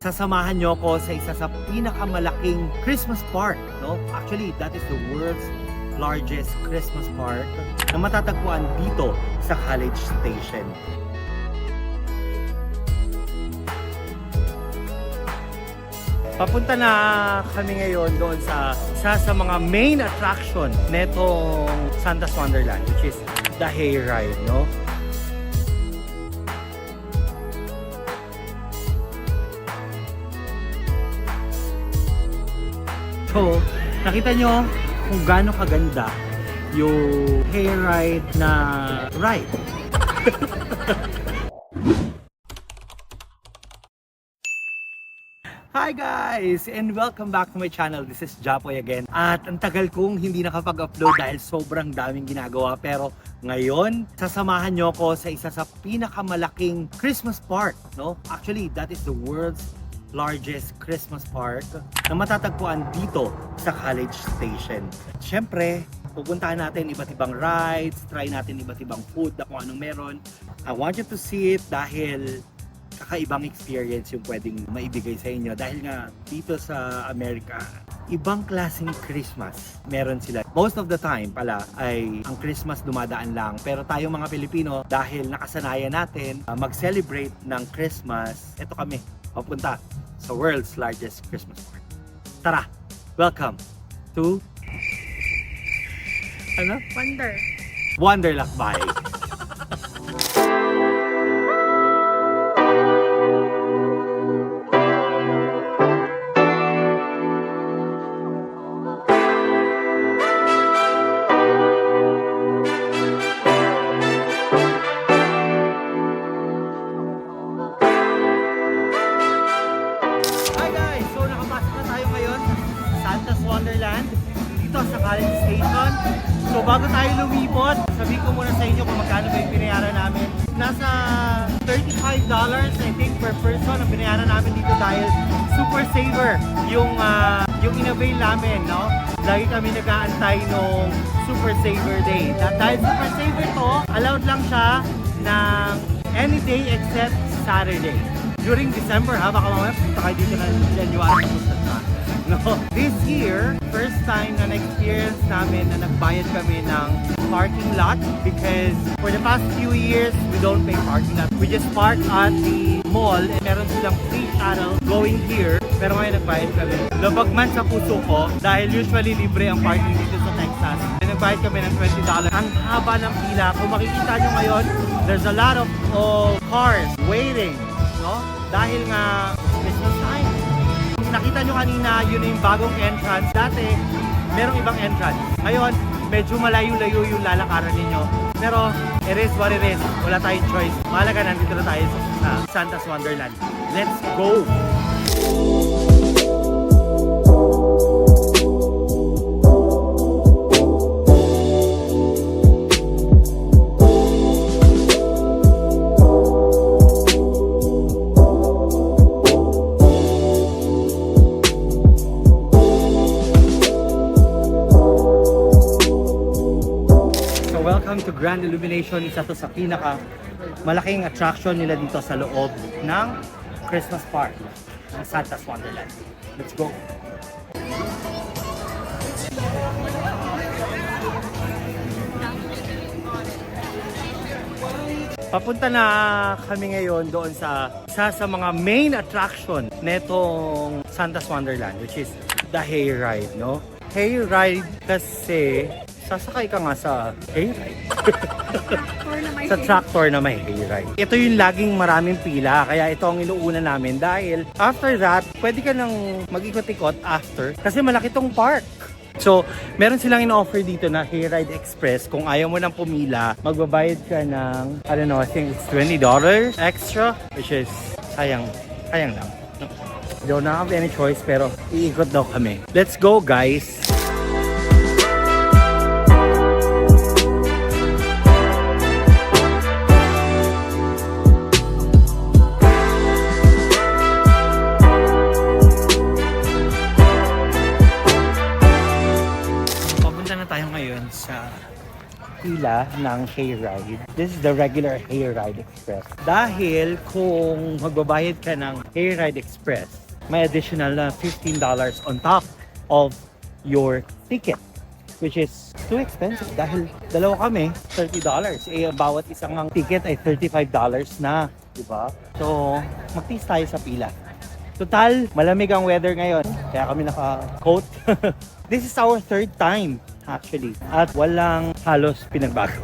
Sasamahan nyo ko sa isa sa pinakamalaking Christmas park, no? Actually, that is the world's largest Christmas park na matatagpuan dito sa College Station. Papunta na kami ngayon doon sa isa sa mga main attraction netong Santa's Wonderland, which is the Hayride, no? So, nakita nyo kung gaano kaganda yung Hayride na ride. Hi guys! And welcome back to my channel. This is Japoy again. At ang tagal kong hindi nakapag-upload dahil sobrang daming ginagawa. Pero ngayon, sasamahan nyo ko sa isa sa pinakamalaking Christmas park, no? Actually, that is the world's largest Christmas park na matatagpuan dito sa College Station. Siyempre, pupuntahan natin iba't ibang rides, try natin iba't ibang food na kung anong meron. I want you to see it dahil kakaibang experience yung pwedeng maibigay sa inyo. Dahil nga dito sa Amerika, ibang klaseng Christmas meron sila. Most of the time pala ay ang Christmas dumadaan lang. Pero tayong mga Pilipino, dahil nakasanayan natin mag-celebrate ng Christmas, eto kami, papunta sa world's largest Christmas park. Tara! Welcome to Wonderlakbay. Wonderland dito sa College Station. So bago tayo lumipot, sabihin ko muna sa inyo kung magkano ba yung binayaran namin. Nasa $35 I think per person ang binayaran namin dito dahil super saver yung in-avail namin, no? Lagi kami nag-aantay nung super saver day. Dahil super saver to, allowed lang siya ng any day except Saturday. During December ha, baka mamaya punta kayo dito ng January. No, this year, first time na na-experience namin na nagbayad kami ng parking lot because for the past few years, we don't pay parking lot. We just park at the mall and meron silang free shuttle going here. Pero ngayon nagbayad kami. Labag man sa puso ko dahil usually libre ang parking dito sa Texas. Nagbayad kami ng $20. Ang haba ng pila. Kung makikita nyo ngayon, there's a lot of cars waiting, no? Dahil nga Christmas time. Nakita nyo kanina, yun yung bagong entrance. Dati, merong ibang entrance. Ngayon, medyo malayo-layo yung lalakaran ninyo. Pero, it is what it is. Wala tayong choice. Mahalaga, nandito na tayo sa Santa's Wonderland. Let's go! Welcome to Grand Illumination. Isa to sa pinaka malaking attraction nila dito sa loob ng Christmas park ng Santa's Wonderland. Let's go! Papunta na kami ngayon doon sa isa sa mga main attraction netong Santa's Wonderland, which is the Hayride, no? Hayride kasi sasakay ka nga sa hayride. Sa tractor na may hayride. Ito yung laging maraming pila, kaya ito ang inuuna namin dahil after that, pwede ka nang mag-ikot-ikot after kasi malaki tong park. So, meron silang in-offer dito na Hayride Express. Kung ayaw mo nang pumila, magbabayad ka ng, I don't know, I think it's $20 extra, which is sayang lang. No? Don't have any choice, pero iikot daw kami. Let's go, guys! pila ng Hayride. This is the regular Hayride Express. Dahil kung magbabayad ka ng Hayride Express, may additional na $15 on top of your ticket. Which is too expensive dahil dalawa kami, $30. Eh, bawat isang ang ticket ay $35 na. Diba? So, magtis tayo sa pila. Total, malamig ang weather ngayon. Kaya kami naka-coat. This is our third time actually. At walang halos pinagbago.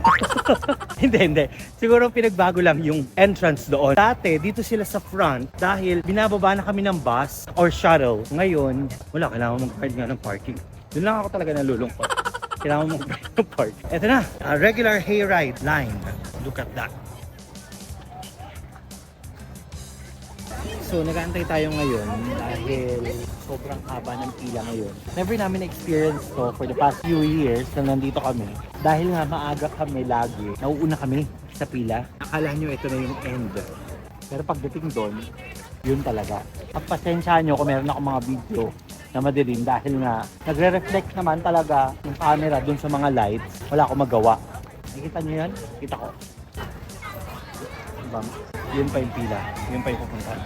Hindi. Siguro pinagbago lang yung entrance doon. Dati, dito sila sa front dahil binababa na kami ng bus or shuttle. Ngayon, wala, kailangan mag-guard nga ng parking. Doon lang ako talaga nalulungkot. Kailangan mag-guard ng parking. Ito na, a regular hayride line. Look at that. So, nag-aantay tayo ngayon dahil sobrang haba ng pila ngayon. Never namin experience to for the past few years na nandito kami. Dahil nga maaga kami lagi, nauuna kami sa pila. Akala nyo ito na yung end. Pero pagdating doon, yun talaga. Pagpasensyahan nyo kung meron ako mga video na madilim dahil nga nagre-reflect naman talaga yung camera doon sa mga lights. Wala akong magawa. Nakikita nyo yan? Kita ko. Diba? Yun pa yung pila. Yun pa yung pupuntahan.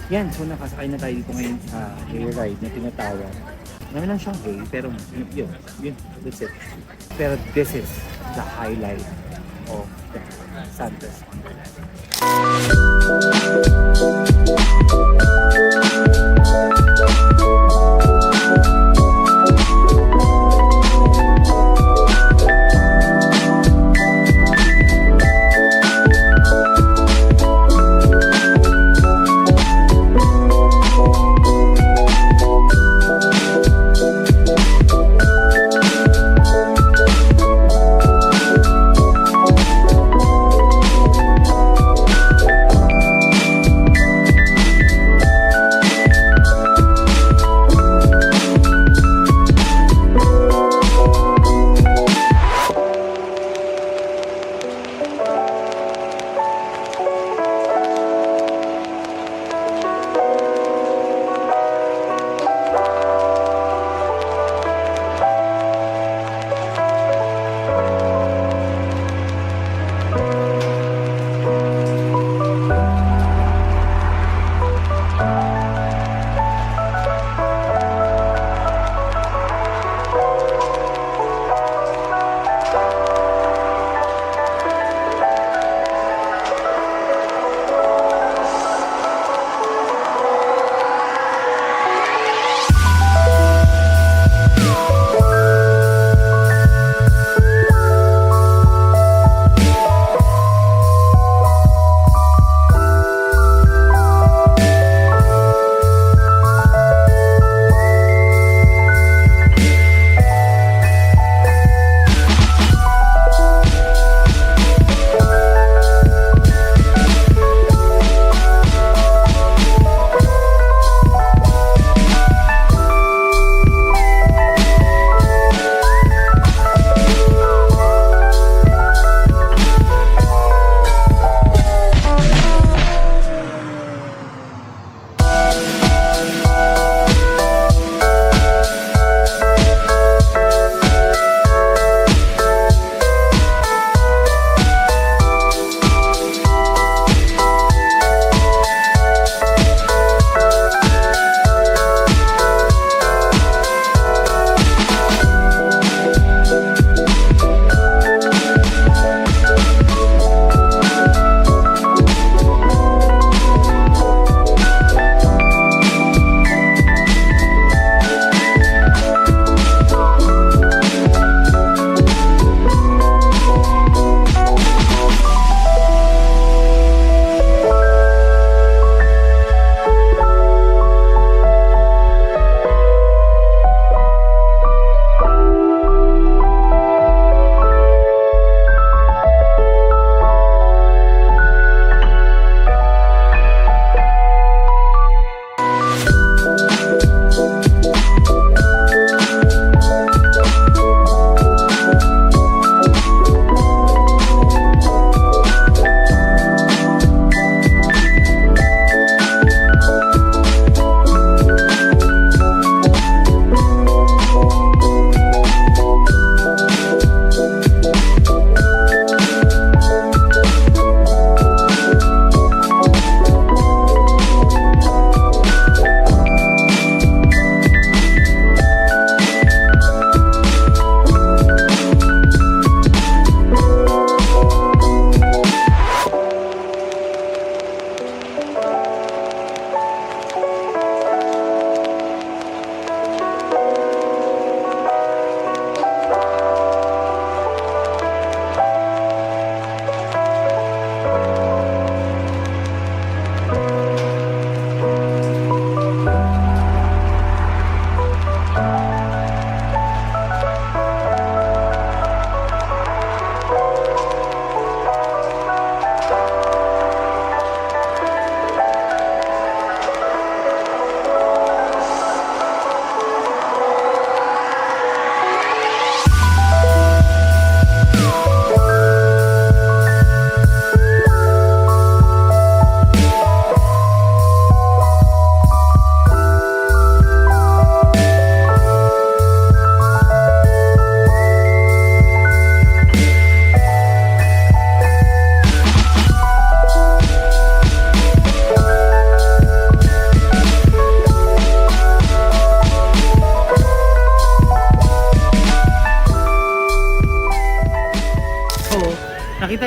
Yan, so nakasakay na tayo dito ngayon sa hayride na tinatawag. Namin lang siyang hay, pero yun, that's it. Pero this is the highlight of the Santos Wonderland.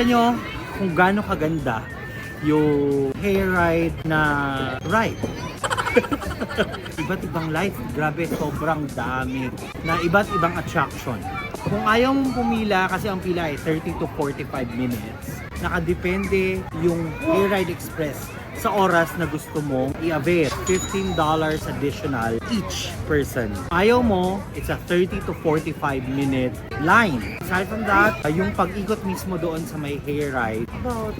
makikita nyo kung gaano kaganda yung hayride na ride. Iba't ibang life, grabe, sobrang dami na iba't ibang attraction. Kung ayaw mong pumila, kasi ang pila ay 30 to 45 minutes, nakadepende yung Hayride Express sa oras na gusto mong i-avail. $15 additional each person. Ayaw mo, it's a 30 to 45 minute line. Aside from that, yung pag-ikot mismo doon sa may hayride, about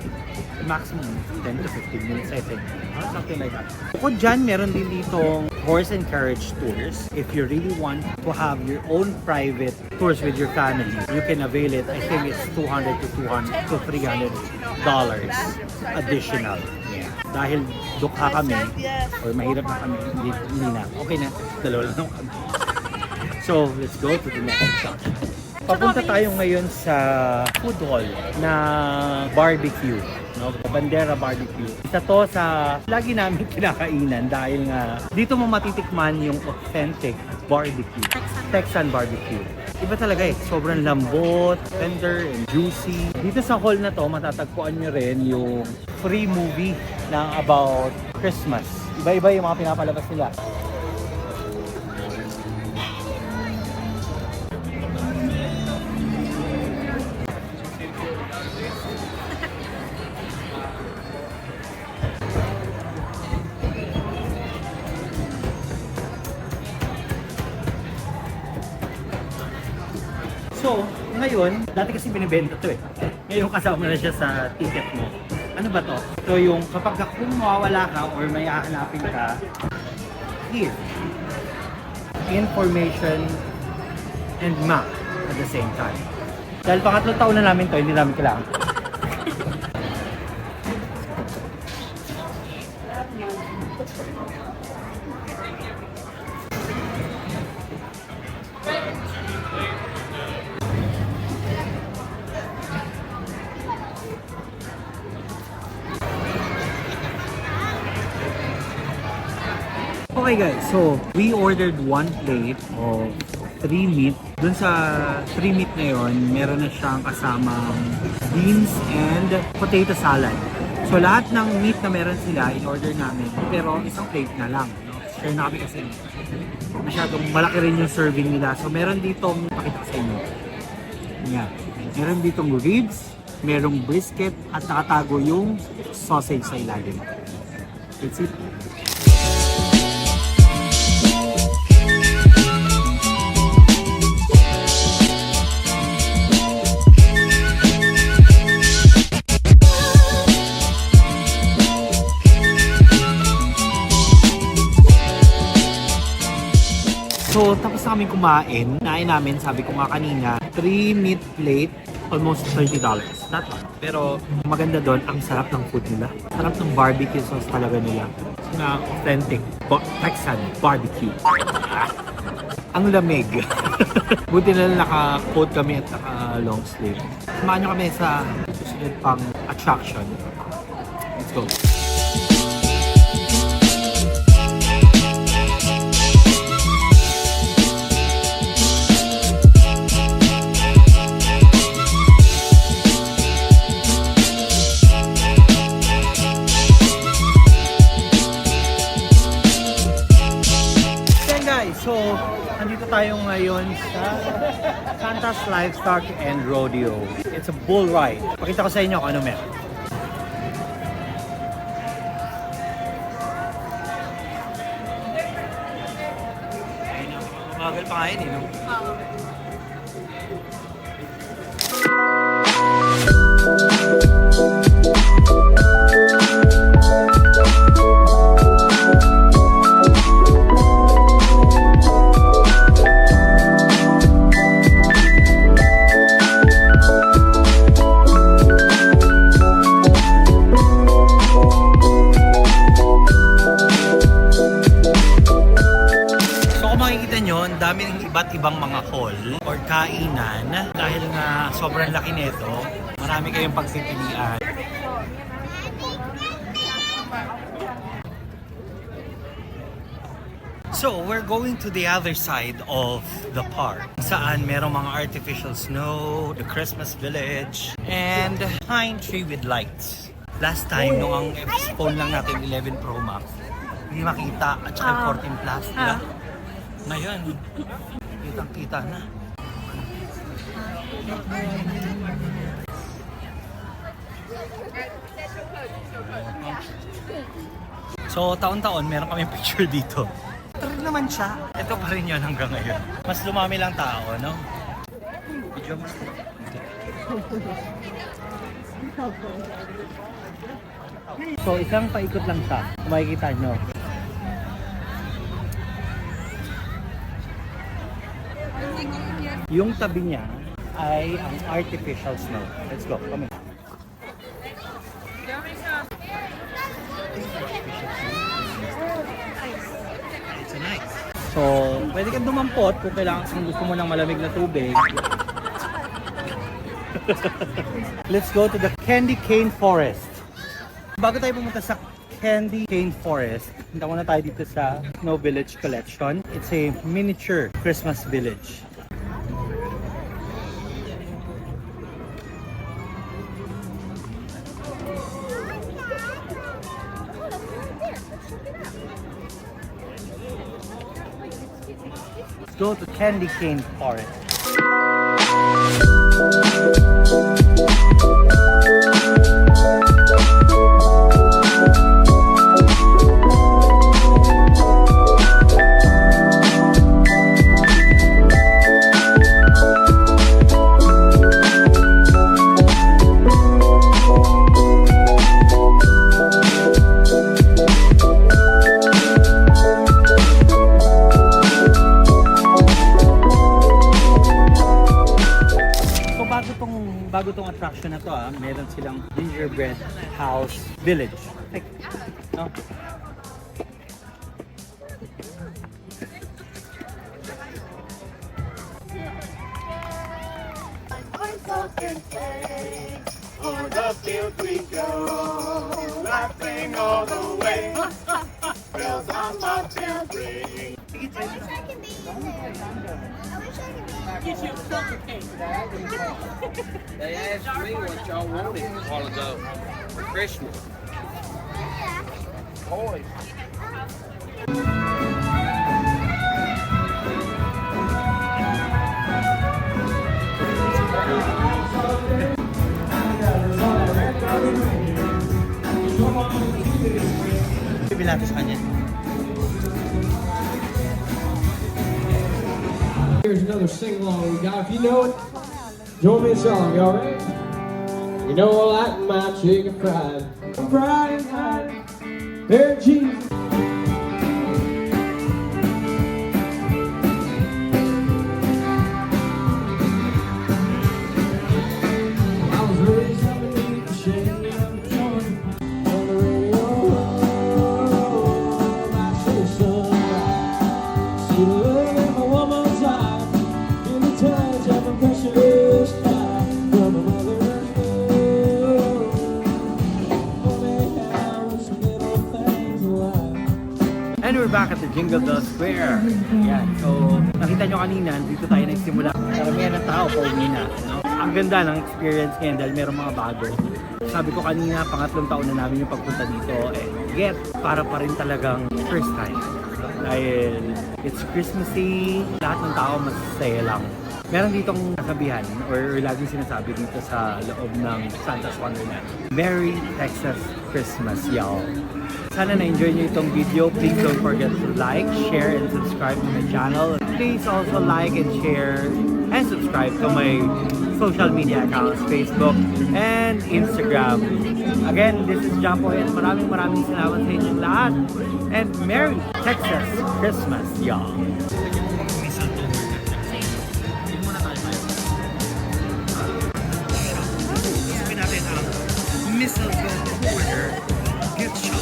maximum 10 to 15 minutes, I think. Something like that. Bukod dyan, meron din ditong horse and carriage tours. If you really want to have your own private tours with your family, you can avail it. I think it's $200 to $300 additional. Yeah. Dahil dukha kami, or mahirap na kami, hindi na. Okay na, dalawa lang kami. So, let's go to the next section. Papunta tayo ngayon sa food hall na barbecue. No? Bandera Barbecue. Isa to sa lagi namin kinakainan dahil nga dito mo matitikman yung authentic barbecue. Texan barbecue. Iba talaga eh. Sobrang lambot, tender, and juicy. Dito sa hall na to, matatagpuan nyo rin yung free movie na about Christmas. Iba-iba yung mga pinapalabas nila. So, ngayon, dati kasi binibenta to eh. Ngayon kasama na siya sa ticket mo. Ano ba to? So yung kapag kung mawawala ka or may hahanapin ka, here. Information and map at the same time. Dahil pangatlong taon na namin to, hindi namin kailangan. Okay guys, so we ordered one plate of 3 meat. Dun sa 3 meat na yun, meron na siyang kasamang beans and potato salad. So lahat ng meat na meron sila, in-order namin. Pero isang plate na lang. No? Share na kami kasi masyadong malaki rin yung serving nila. So meron ditong, pakita ko sa inyo. Yan. Meron ditong ribs, merong brisket, at nakatago yung sausage sa ilalim. That's it. So, tapos na kami kumain. Nain namin, sabi ko nga kanina, 3 meat plate, almost $30. Not bad. Pero maganda doon, ang sarap ng food nila. Sarap ng barbecue sauce talaga nila. Na authentic Texan barbecue. Ang lamig. Buti na lang naka-coat kami at naka-long sleeve. Samahan nyo kami sa susunod pang attraction. Let's go. So, nandito tayo ngayon sa Santa's Livestock and Rodeo. It's a bull ride. Pakita ko sa inyo kung ano meron. Magal pa kain eh, no? Dami ng iba't ibang mga hall or kainan dahil nga sobrang laki nito, marami kayong pagpipilian. So, we're going to the other side of the park. Saan merong mga artificial snow, the Christmas village, and pine tree with lights. Last time, nung ang phone lang natin, 11 Pro Max, hindi makita at saka 14 Plus, diba? Ngayon, kitang-kita na. So, taon-taon, meron kami picture dito. Ito rin naman siya. Ito pa rin yun hanggang ngayon. Mas lumami lang tao, no? Video mo. So, isang paikot lang siya. Kung makikita nyo. Yung tabi niya ay ang artificial snow. Let's go. Come in. It's nice. So, pwede kang dumampot kung gusto mo ng malamig na tubig. Let's go to the Candy Cane Forest. Bago tayo pumunta sa Candy Cane Forest, punta muna tayo dito sa Snow Village Collection. It's a miniature Christmas village. Let's go to Candy Cane Forest. Bago tong attraction na to, meron silang gingerbread house village. Like, no? O'er the field we go, laughing all the way. Bells on bobtail ring. I wish I could be in there. I wish I could be in there. Get you a silver cake. They asked me what y'all wanted a while ago for Christmas. Yeah. Boys. Bibili sa kanya. Here's another sing-along we got. If you know it, join me in song, you alright? You know I like my chicken fried. Fried and hiding. There, Jesus. I was raised underneath the shade of Georgia. On the radio, I say sunrise. See the love in my woman's eye. In the touch of a precious sky. From a mother's love. Only hours, little things alive. And we're back at the Jingle Bell Square. Yan. So, nakita nyo kanina, dito tayo nagsimula. Karamihan ng tao, pauwi na. No? Ang ganda ng experience ngayon dahil meron mga bago. Sabi ko kanina, pangatlong taon na namin yung pagpunta dito. And yet, para pa rin talagang first time. Dahil it's Christmassy, lahat ng tao masasaya lang. Meron ditong kasabihan or laging sinasabi dito sa loob ng Santa's Wonderland. Merry Texas Christmas, y'all. Sana na-enjoy nyo itong video. Please don't forget to like, share, and subscribe to my channel. Please also like and share and subscribe to my social media accounts, Facebook and Instagram. Again, this is Jampo and maraming salamat sa inyong lahat. And Merry Texas Christmas, y'all. Mistletoe Corner gift shop.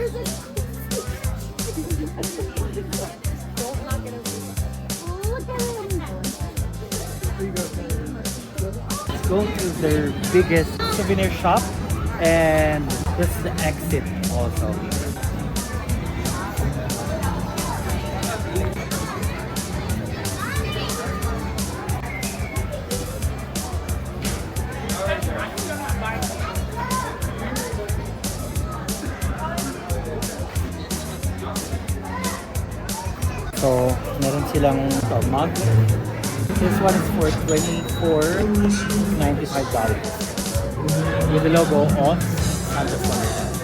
Let's go to their biggest souvenir shop, and this is the exit also. So, meron silang mug. This one is for $24.95 with the logo of Santa's Wonderland.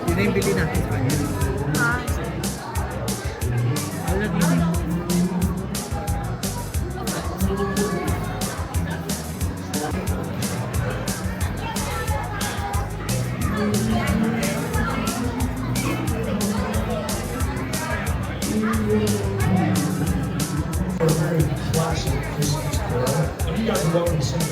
Yun na yung bili natin sa kanya. Wala dito. Classic Christmas carol. And you guys are welcome to sing